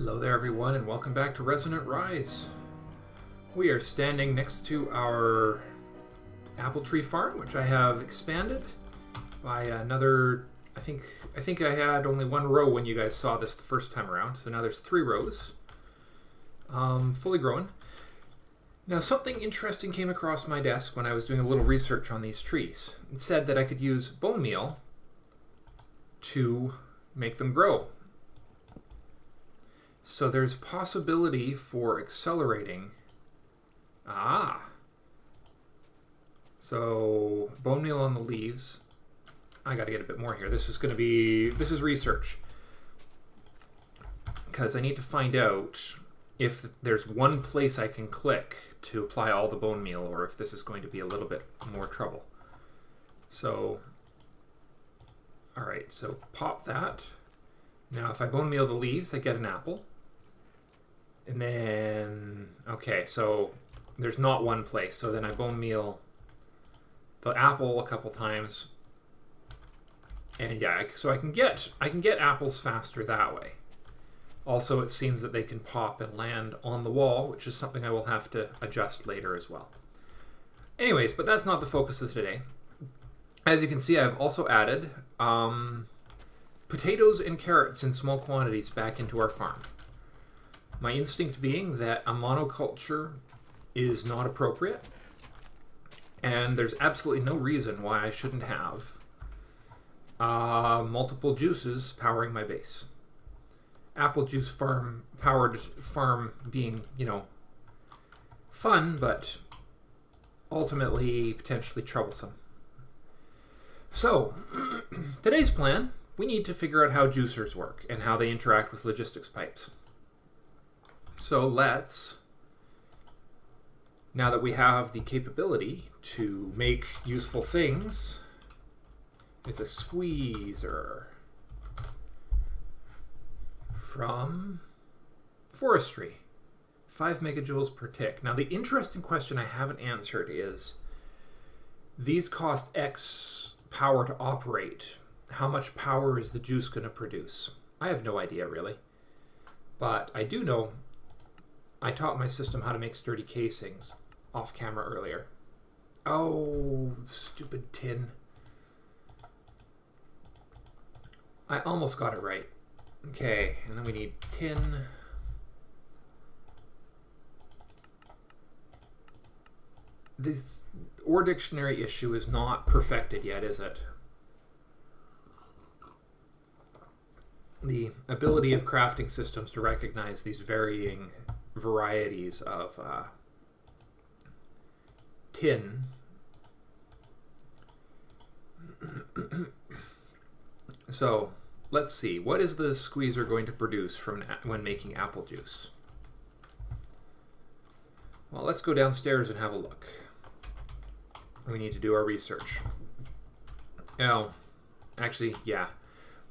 Hello there everyone and welcome back to Resonant Rise. We are standing next to our apple tree farm, which I have expanded by another, I think I had only one row when you guys saw this the first time around, so now there's 3 rows, fully grown. Now something interesting came across my desk when I was doing a little research on these trees. It said that I could use bone meal to make them grow. So there's possibility for accelerating. So bone meal on the leaves. I got to get a bit more here. This is research. Because I need to find out if there's one place I can click to apply all the bone meal, or if this is going to be a little bit more trouble. So, all right, so pop that. Now if I bone meal the leaves, I get an apple. And then, okay, so there's not one place. So then I bone meal the apple a couple times. And yeah, so I can get apples faster that way. Also, it seems that they can pop and land on the wall, which is something I will have to adjust later as well. Anyways, but that's not the focus of today. As you can see, I've also added potatoes and carrots in small quantities back into our farm. My instinct being that a monoculture is not appropriate, and there's absolutely no reason why I shouldn't have multiple juices powering my base. Apple juice powered farm being, fun, but ultimately potentially troublesome. So, today's plan, we need to figure out how juicers work and how they interact with logistics pipes. So let's, now that we have the capability to make useful things, it's a squeezer from forestry, 5 megajoules per tick. Now the interesting question I haven't answered is, these cost X power to operate. How much power is the juice going to produce? I have no idea really, but I do know I taught my system how to make sturdy casings off camera earlier. Oh, stupid tin. I almost got it right. Okay, and then we need tin. This ore dictionary issue is not perfected yet, is it? The ability of crafting systems to recognize these varying varieties of tin so let's see, what is the squeezer going to produce from when making apple juice? Well, let's go downstairs and have a look. We need to do our research. Oh, actually, yeah,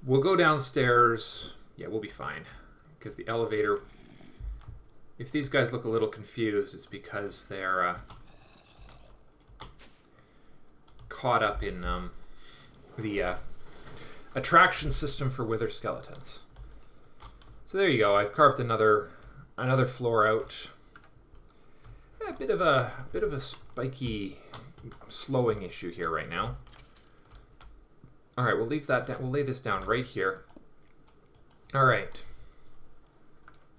we'll go downstairs. Yeah, we'll be fine, because the elevator, if these guys look a little confused, it's because they're caught up in the attraction system for wither skeletons. So there you go. I've carved another floor out. Yeah, a bit of a spiky slowing issue here right now. All right, we'll leave that down. We'll lay this down right here. All right.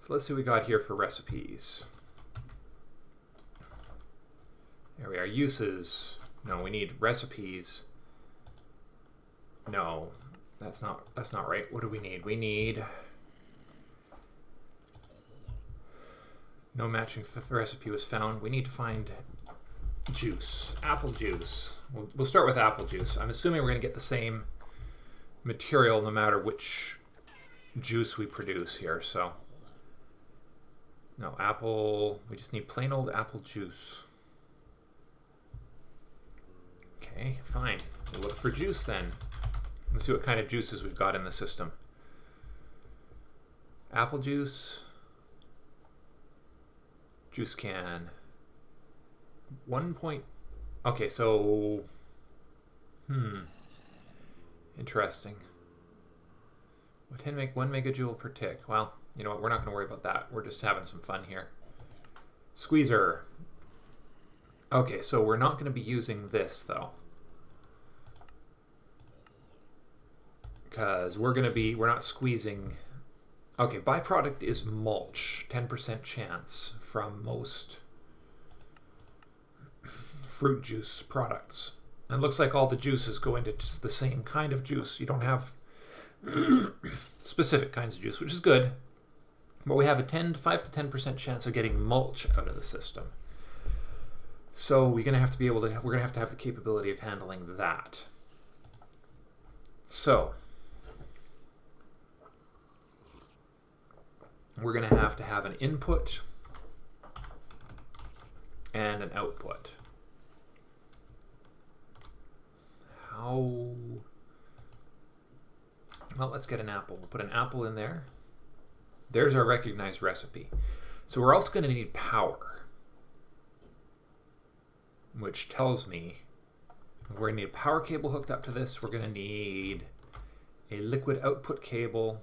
So let's see what we got here for recipes. There we are. Uses. No, we need recipes. No, that's not right. What do we need? We need no matching recipe was found. We need to find juice. Apple juice. We'll start with apple juice. I'm assuming we're going to get the same material no matter which juice we produce here, so no, apple, we just need plain old apple juice. Okay, fine. We'll look for juice then. Let's see what kind of juices we've got in the system. Apple juice. Juice can. 1 point... Okay, so... Interesting. With 10 make 1 megajoule per tick. Well, you know what? We're not going to worry about that. We're just having some fun here. Squeezer. Okay, so we're not going to be using this though, because we're not squeezing. Okay, byproduct is mulch, 10% chance from most fruit juice products. And it looks like all the juices go into just the same kind of juice. You don't have specific kinds of juice, which is good. But we have a 5 to 10% chance of getting mulch out of the system. So we're going to have to have the capability of handling that. So we're going to have an input and an output. How? Well, let's get an apple. We'll put an apple in there. There's our recognized recipe. So we're also going to need power, which tells me we're going to need a power cable hooked up to this. We're going to need a liquid output cable,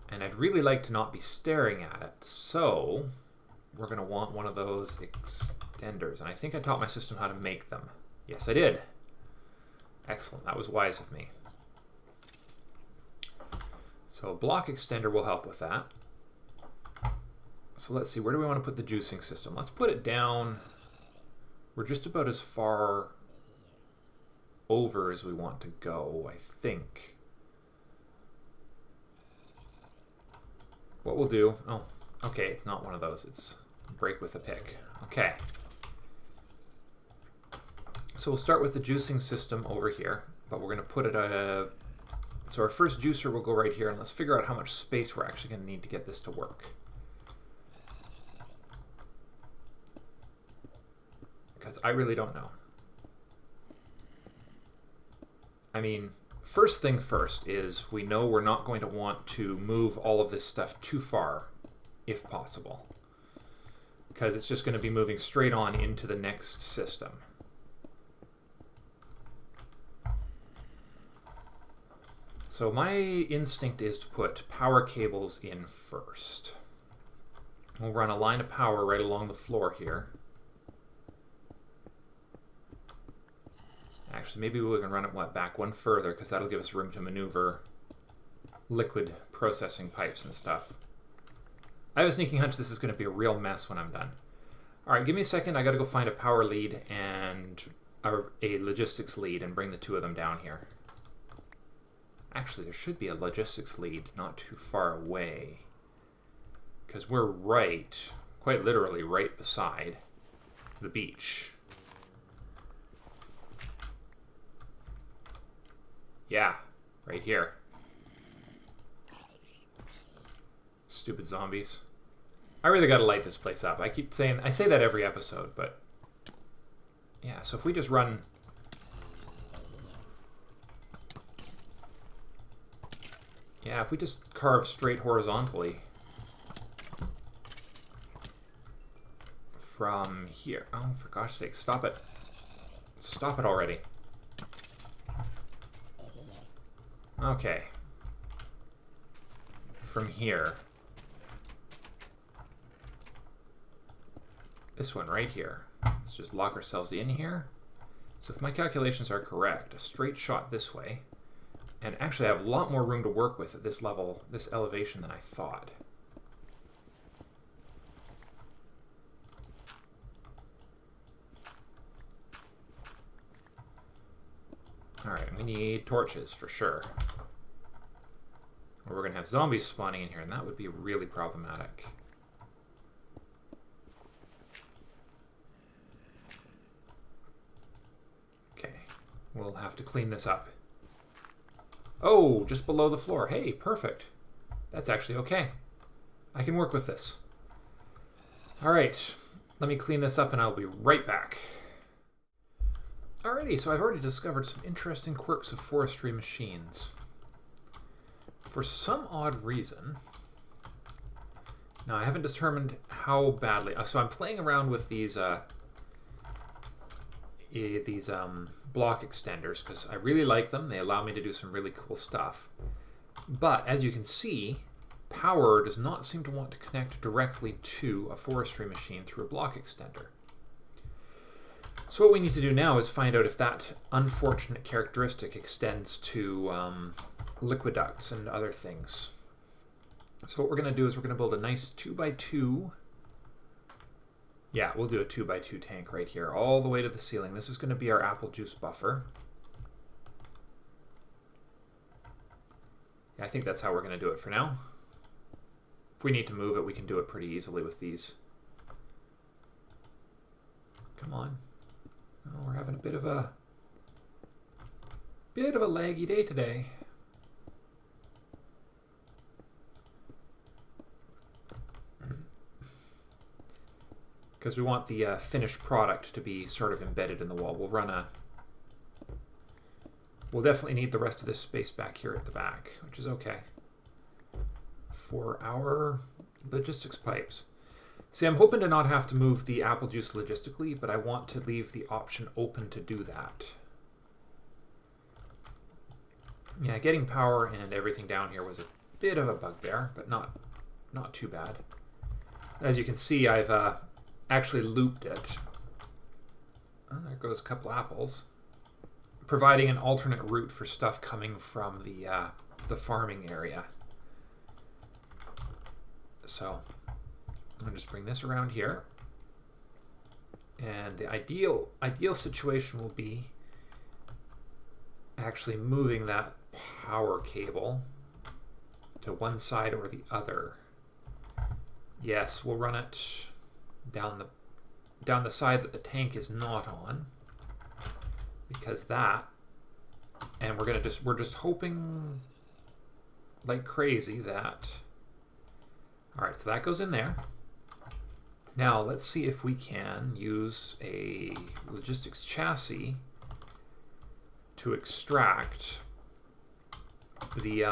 and I'd really like to not be staring at it. So we're going to want one of those extenders, and I think I taught my system how to make them. Yes, I did. Excellent. That was wise of me. So a block extender will help with that. So let's see, where do we want to put the juicing system? Let's put it down. We're just about as far over as we want to go, I think. What we'll do, oh, okay, it's not one of those. It's break with a pick. Okay. So we'll start with the juicing system over here, but we're going to put it so our first juicer will go right here, and let's figure out how much space we're actually going to need to get this to work. Because I really don't know. I mean, first thing first is we know we're not going to want to move all of this stuff too far, if possible. Because it's just going to be moving straight on into the next system. So my instinct is to put power cables in first. We'll run a line of power right along the floor here. Actually, maybe we can run it back one further, because that'll give us room to maneuver liquid processing pipes and stuff. I have a sneaking hunch this is going to be a real mess when I'm done. All right, give me a second. I got to go find a power lead and a logistics lead and bring the two of them down here. Actually, there should be a logistics lead not too far away, because we're quite literally right beside the beach. Yeah, right here. Stupid zombies. I really gotta light this place up. I say that every episode, but yeah, so if we just run... Yeah, if we just carve straight horizontally from here. Oh, for gosh sake, stop it. Stop it already. Okay. From here. This one right here. Let's just lock ourselves in here. So if my calculations are correct, a straight shot this way. And actually I have a lot more room to work with at this level, this elevation, than I thought. Alright, we need torches for sure. Or we're going to have zombies spawning in here, and that would be really problematic. Okay, we'll have to clean this up. Oh, just below the floor. Hey, perfect. That's actually okay. I can work with this. Alright, let me clean this up and I'll be right back. Alrighty, so I've already discovered some interesting quirks of forestry machines. For some odd reason, now I haven't determined how badly, so I'm playing around with these block extenders because I really like them. They allow me to do some really cool stuff. But as you can see, power does not seem to want to connect directly to a forestry machine through a block extender. So what we need to do now is find out if that unfortunate characteristic extends to liquid ducts and other things. So what we're going to do is we're going to build a nice 2x2. Yeah, we'll do a 2x2 tank right here, all the way to the ceiling. This is going to be our apple juice buffer. Yeah, I think that's how we're going to do it for now. If we need to move it, we can do it pretty easily with these. Come on. Oh, we're having a bit of a laggy day today. Because we want the finished product to be sort of embedded in the wall. We'll definitely need the rest of this space back here at the back, which is okay for our logistics pipes. See, I'm hoping to not have to move the apple juice logistically, but I want to leave the option open to do that. Yeah, getting power and everything down here was a bit of a bugbear, but not too bad. As you can see, I've actually looped it. Oh, there goes a couple apples. Providing an alternate route for stuff coming from the farming area. So I'm going to just bring this around here. And the ideal situation will be actually moving that power cable to one side or the other. Yes, we'll run it down the side that the tank is not on, because that, and we're just hoping like crazy that. All right, so that goes in there. Now let's see if we can use a logistics chassis to extract the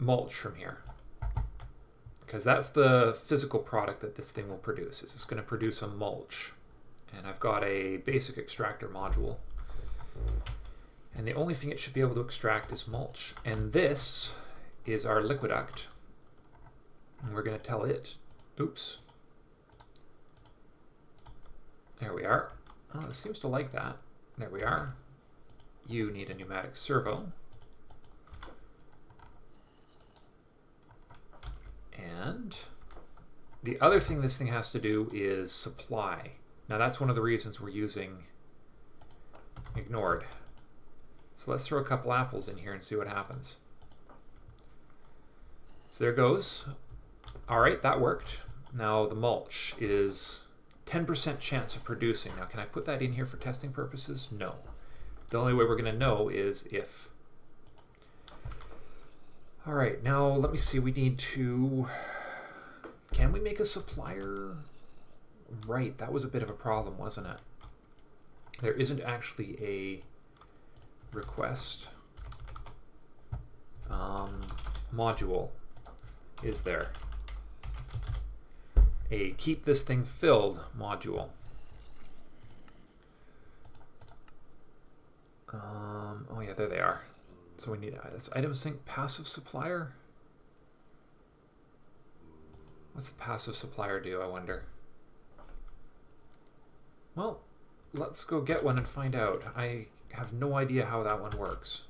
mulch from here. Because that's the physical product that this thing will produce. It's going to produce a mulch. And I've got a basic extractor module. And the only thing it should be able to extract is mulch. And this is our liquiduct. And we're going to tell it, oops. There we are. Oh, it seems to like that. There we are. You need a pneumatic servo. And the other thing this thing has to do is supply. Now that's one of the reasons we're using ignored. So let's throw a couple apples in here and see what happens. So there goes. All right, that worked. Now the mulch is 10% chance of producing. Now can I put that in here for testing purposes? No. The only way we're going to know is if... All right, now let me see. We need to... Can we make a supplier? Right, that was a bit of a problem, wasn't it? There isn't actually a request module, is there? A keep this thing filled module. Oh yeah, there they are. So we need this item sync passive supplier. What's the passive supplier do, I wonder? Well, let's go get one and find out. I have no idea how that one works.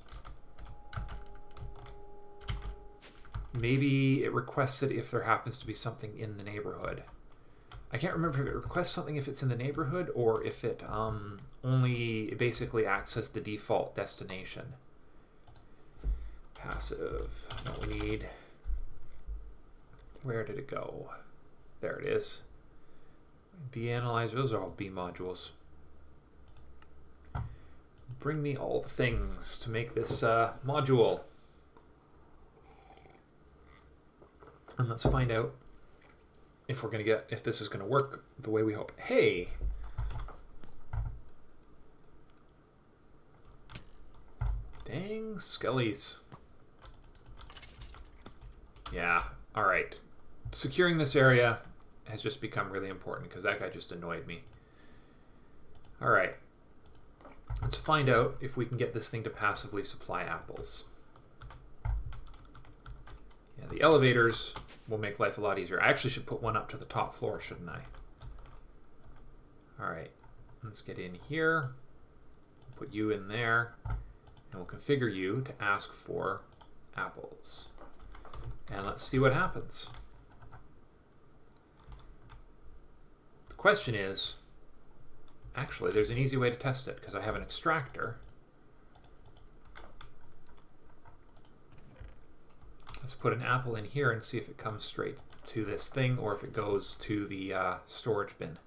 Maybe it requests it if there happens to be something in the neighborhood. I can't remember if it requests something if it's in the neighborhood or if it only basically acts as the default destination. Passive. No, we need... Where did it go? There it is. B analyzer. Those are all B modules. Bring me all the things to make this module. And let's find out if we're going to get, if this is going to work the way we hope. Hey! Dang skellies. Yeah, all right. Securing this area has just become really important because that guy just annoyed me. All right. Let's find out if we can get this thing to passively supply apples. Yeah, the elevators will make life a lot easier. I actually should put one up to the top floor, shouldn't I? All right, let's get in here. Put you in there, and we'll configure you to ask for apples. And let's see what happens. The question is, actually, there's an easy way to test it because I have an extractor. Let's put an apple in here and see if it comes straight to this thing or if it goes to the storage bin.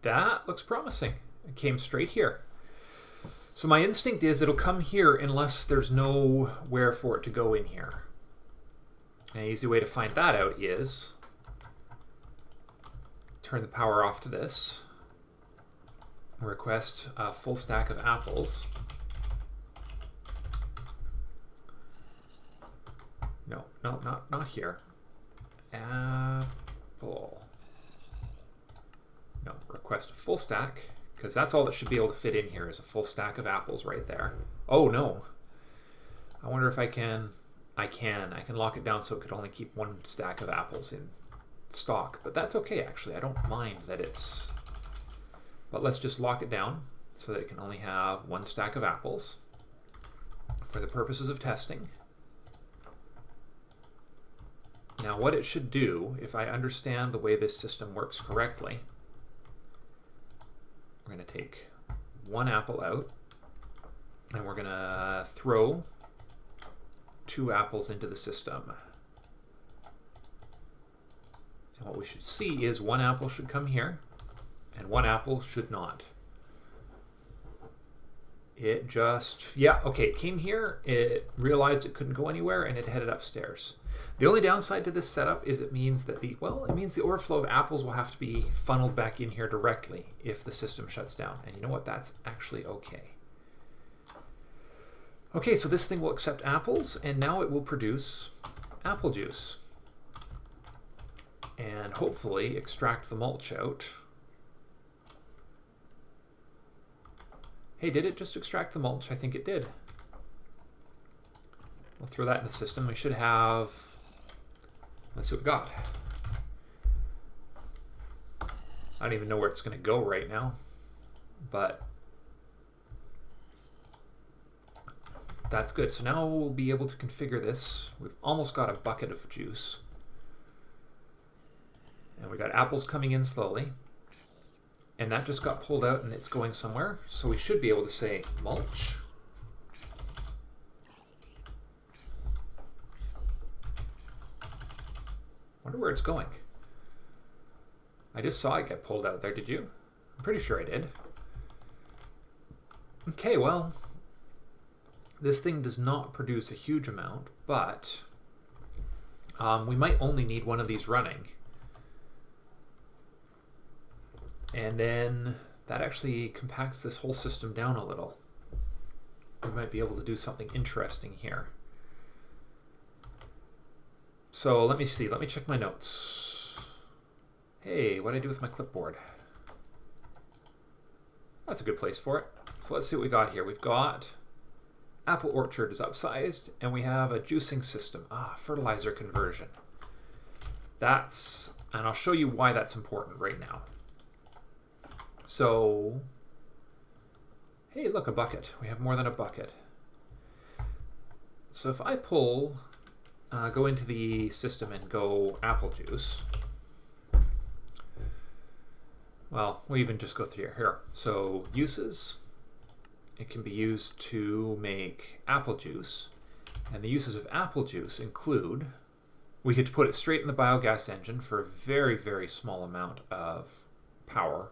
That looks promising. It came straight here. So my instinct is it'll come here unless there's nowhere for it to go in here. An easy way to find that out is turn the power off to this. Request a full stack of apples. No, not here. Apple. No, request a full stack, because that's all that should be able to fit in here is a full stack of apples right there. Oh no. I wonder if I can lock it down so it could only keep one stack of apples in stock, but that's okay actually. I don't mind that it's, but let's just lock it down so that it can only have one stack of apples for the purposes of testing. Now what it should do, if I understand the way this system works correctly, we're going to take one apple out and we're going to throw 2 apples into the system. And what we should see is 1 apple should come here and 1 apple should not. It just, yeah, okay, it came here, it realized it couldn't go anywhere, and it headed upstairs. The only downside to this setup is it means that the overflow of apples will have to be funneled back in here directly if the system shuts down. And you know what? That's actually okay. Okay, so this thing will accept apples, and now it will produce apple juice. And hopefully extract the mulch out. Hey, did it just extract the mulch? I think it did. We'll throw that in the system. We should have, let's see what we got. I don't even know where it's going to go right now, but that's good. So now we'll be able to configure this. We've almost got a bucket of juice. And we got apples coming in slowly. And that just got pulled out and it's going somewhere. So we should be able to say mulch. Wonder where it's going. I just saw it get pulled out there, did you? I'm pretty sure I did. Okay, well, this thing does not produce a huge amount, but we might only need one of these running. And then that actually compacts this whole system down a little. We might be able to do something interesting here. So let me see, let me check my notes. Hey, what did I do with my clipboard? That's a good place for it. So let's see what we got here. We've got apple orchard is upsized, and we have a juicing system. Fertilizer conversion. And I'll show you why that's important right now. So, hey, look, a bucket. We have more than a bucket. So if I pull, go into the system and go apple juice, well, we even just go through here. So uses, it can be used to make apple juice. And the uses of apple juice include, we could put it straight in the biogas engine for a very, very small amount of power.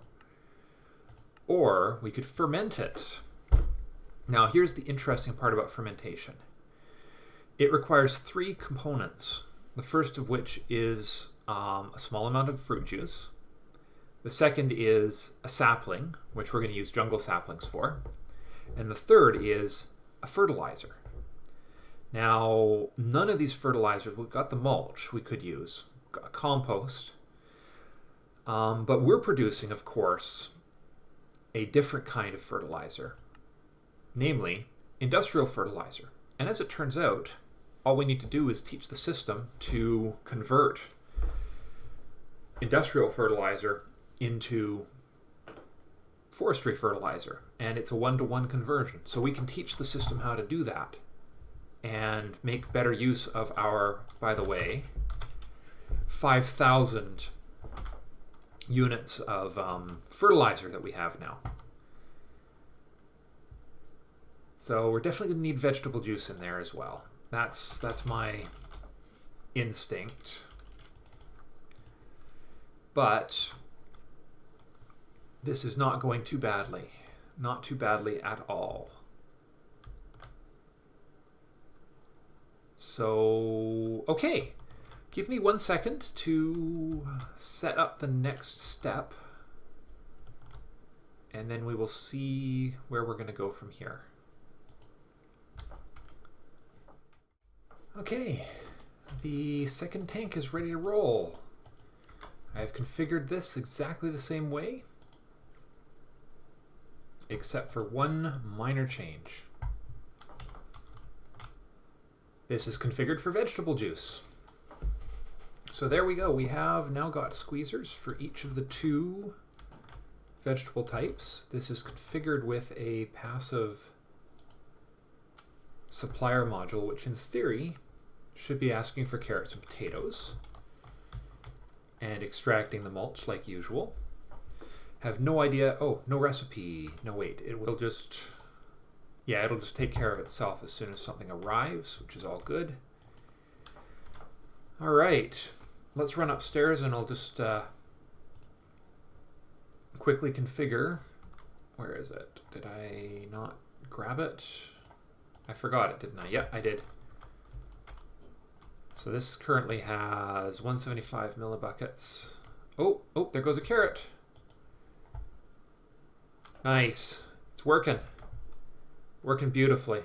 Or we could ferment it. Now here's the interesting part about fermentation. It requires 3 components. The first of which is a small amount of fruit juice. The second is a sapling, which we're going to use jungle saplings for. And the third is a fertilizer. Now, none of these fertilizers, we've got the mulch we could use, got compost. But we're producing, of course, a different kind of fertilizer, namely industrial fertilizer. And as it turns out, all we need to do is teach the system to convert industrial fertilizer into forestry fertilizer. And it's a one-to-one conversion. So we can teach the system how to do that and make better use of our, by the way, 5,000 units of fertilizer that we have now. So we're definitely going to need vegetable juice in there as well. That's my instinct. But this is not going too badly. Not too badly at all. So, okay. Give me 1 second to set up the next step. And then we will see where we're going to go from here. Okay, the second tank is ready to roll. I've configured this exactly the same way, except for one minor change. This is configured for vegetable juice. So there we go. We have now got squeezers for each of the 2 vegetable types. This is configured with a passive supplier module, which in theory should be asking for carrots and potatoes and extracting the mulch like usual. Have no idea. Oh, no recipe. No, wait. It will just, yeah, it'll just take care of itself as soon as something arrives, which is all good. All right. Let's run upstairs and I'll just quickly configure. Where is it? Did I not grab it? I forgot it, didn't I? Yep, I did. So this currently has 175 millibuckets. Oh, there goes a carrot. Nice. It's working. Working beautifully.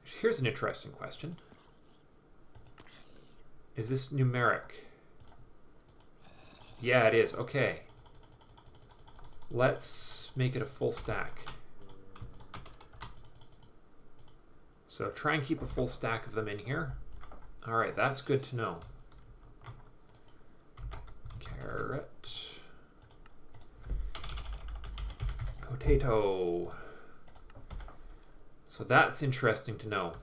Here's an interesting question. Is this numeric? Yeah, it is. Okay. Let's make it a full stack. So try and keep a full stack of them in here. All right, that's good to know. Carrot. Potato. So that's interesting to know.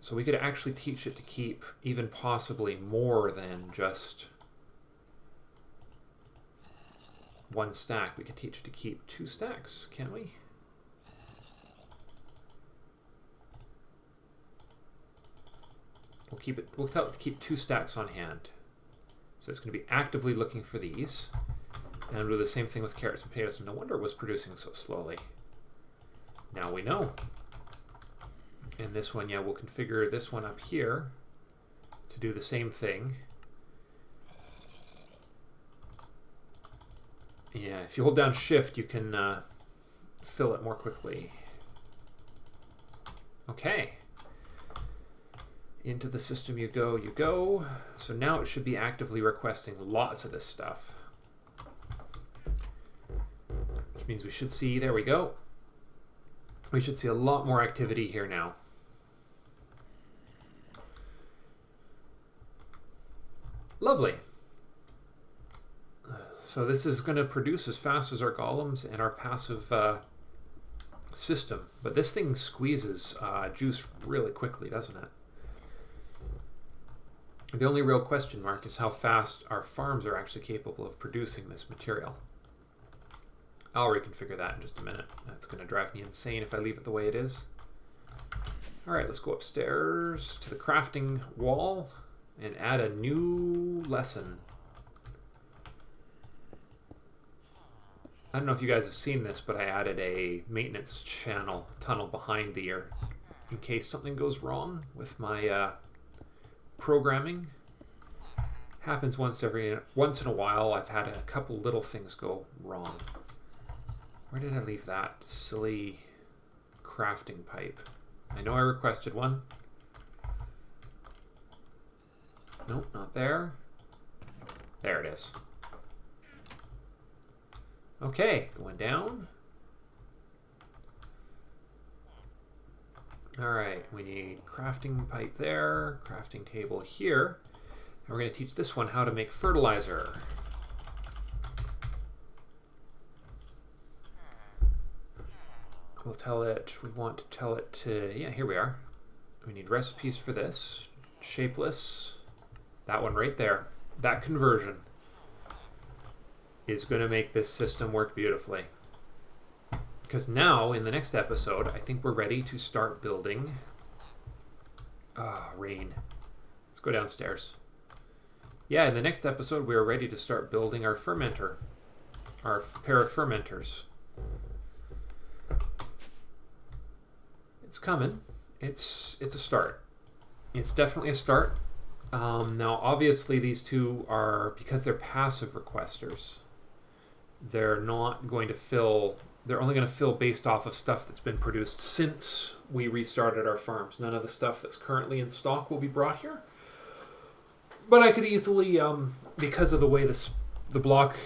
So we could actually teach it to keep even possibly more than just 1 stack. We could teach it to keep 2 stacks, can we? We'll tell it to keep 2 stacks on hand. So it's going to be actively looking for these. And we'll do the same thing with carrots and potatoes. No wonder it was producing so slowly. Now we know. And this one, yeah, we'll configure this one up here to do the same thing. Yeah, if you hold down Shift, you can fill it more quickly. Okay. Into the system you go, you go. So now it should be actively requesting lots of this stuff. Which means we should see, there we go. We should see a lot more activity here now. Lovely. So this is going to produce as fast as our golems and our passive system. But this thing squeezes juice really quickly, doesn't it? The only real question mark is how fast our farms are actually capable of producing this material. I'll reconfigure that in just a minute. That's going to drive me insane if I leave it the way it is. All right, let's go upstairs to the crafting wall and add a new lesson. I don't know if you guys have seen this, but I added a maintenance channel tunnel behind the ear in case something goes wrong with my programming. Happens once in a while. I've had a couple little things go wrong. Where did I leave that silly crafting pipe? I know I requested one. Nope, not there. There it is. Okay, going down. All right, we need crafting pipe there, crafting table here. And we're going to teach this one how to make fertilizer. We'll tell it, we want to tell it to, yeah, here we are. We need recipes for this. Shapeless. That one right there. That conversion is going to make this system work beautifully. Because now, in the next episode, I think we're ready to start building... rain. Let's go downstairs. Yeah, in the next episode, we are ready to start building our fermenter. Our pair of fermenters. It's coming. It's a start. It's definitely a start. Now, obviously, these two are, because they're passive requesters, they're not going to fill, they're only going to fill based off of stuff that's been produced since we restarted our farms. None of the stuff that's currently in stock will be brought here. But I could easily, because of the way the block,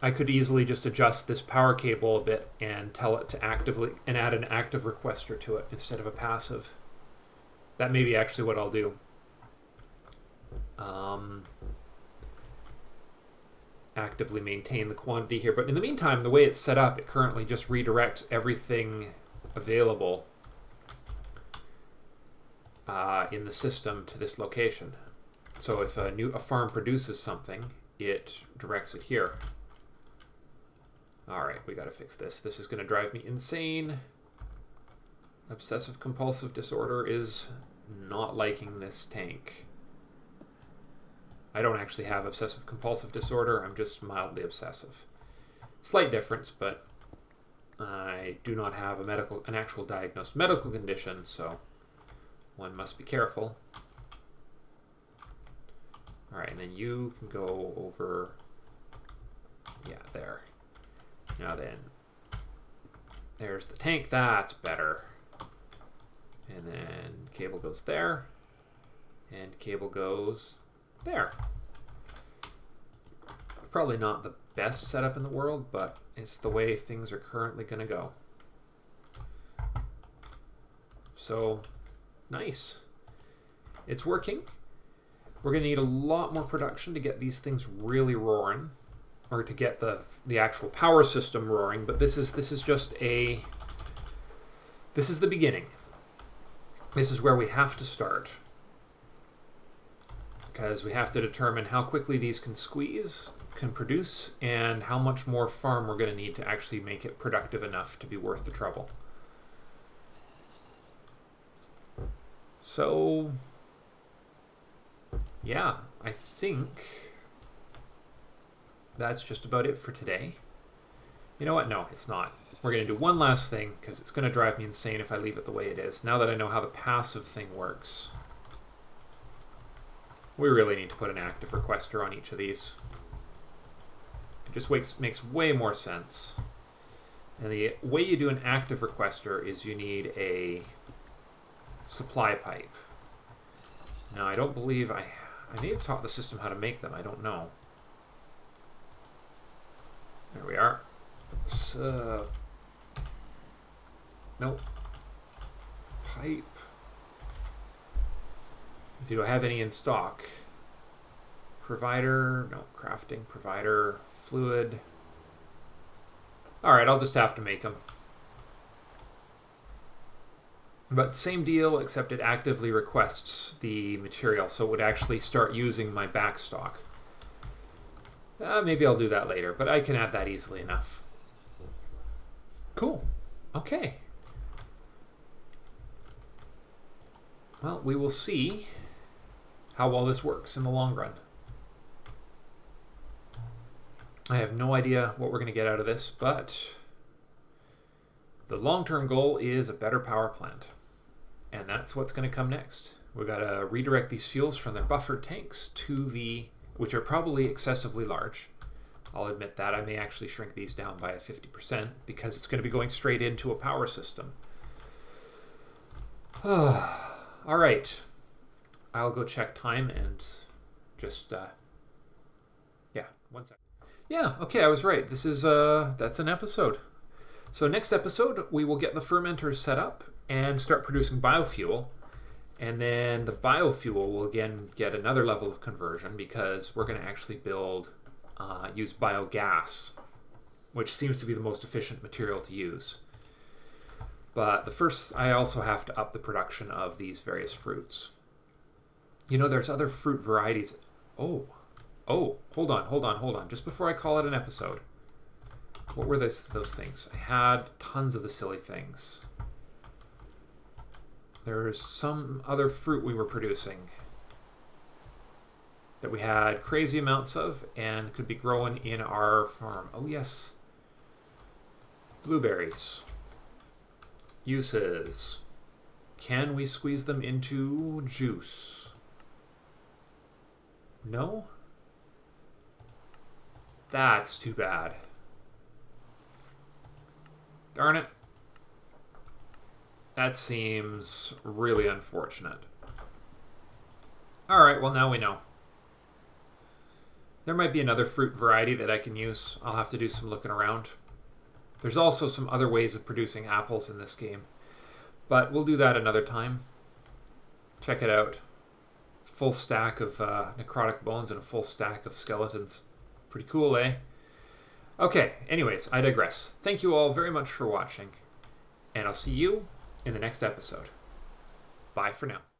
I could easily just adjust this power cable a bit and tell it to actively, and add an active requester to it instead of a passive. That may be actually what I'll do. Actively maintain the quantity here. But in the meantime, the way it's set up, it currently just redirects everything available in the system to this location. So if a farm produces something, it directs it here. All right, we got to fix this. This is going to drive me insane. Obsessive compulsive disorder is not liking this tank. I don't actually have obsessive compulsive disorder. I'm just mildly obsessive. Slight difference, but I do not have an actual diagnosed medical condition, so one must be careful. All right, and then you can go over, yeah, there. Now then, there's the tank. That's better. And then cable goes there, and cable goes there. Probably not the best setup in the world, but it's the way things are currently going to go. So, nice. It's working. We're going to need a lot more production to get these things really roaring, or to get the actual power system roaring. But this is just this is the beginning. This is where we have to start, because we have to determine how quickly these can produce, and how much more farm we're going to need to actually make it productive enough to be worth the trouble. So, yeah, I think that's just about it for today. You know what? No, it's not. We're going to do one last thing, because it's going to drive me insane if I leave it the way it is. Now that I know how the passive thing works, we really need to put an active requester on each of these. It just makes way more sense. And the way you do an active requester is you need a supply pipe. Now, I don't believe I may have taught the system how to make them. I don't know. There we are. So, nope. Pipe. So do I have any in stock? Provider, no, crafting, provider, fluid. All right, I'll just have to make them. But same deal, except it actively requests the material, so it would actually start using my back stock. Maybe I'll do that later, but I can add that easily enough. Cool. Okay. Well, we will see how well this works in the long run. I have no idea what we're going to get out of this, but the long-term goal is a better power plant. And that's what's going to come next. We've got to redirect these fuels from their buffered tanks to which are probably excessively large. I'll admit that. I may actually shrink these down by 50% because it's going to be going straight into a power system. All right. I'll go check time and just 1 second. Yeah, okay, I was right. This is, that's an episode. So next episode, we will get the fermenters set up and start producing biofuel. And then the biofuel will again get another level of conversion because we're going to actually use biogas, which seems to be the most efficient material to use. But I also have to up the production of these various fruits. You know, there's other fruit varieties. Oh, hold on. Just before I call it an episode, what were those things? I had tons of the silly things. There's some other fruit we were producing that we had crazy amounts of and could be growing in our farm. Oh, yes. Blueberries. Uses. Can we squeeze them into juice? No? That's too bad. Darn it. That seems really unfortunate. Alright, well now we know. There might be another fruit variety that I can use. I'll have to do some looking around. There's also some other ways of producing apples in this game. But we'll do that another time. Check it out. Full stack of necrotic bones and a full stack of skeletons. Pretty cool, eh? Okay, anyways, I digress. Thank you all very much for watching. And I'll see you in the next episode. Bye for now.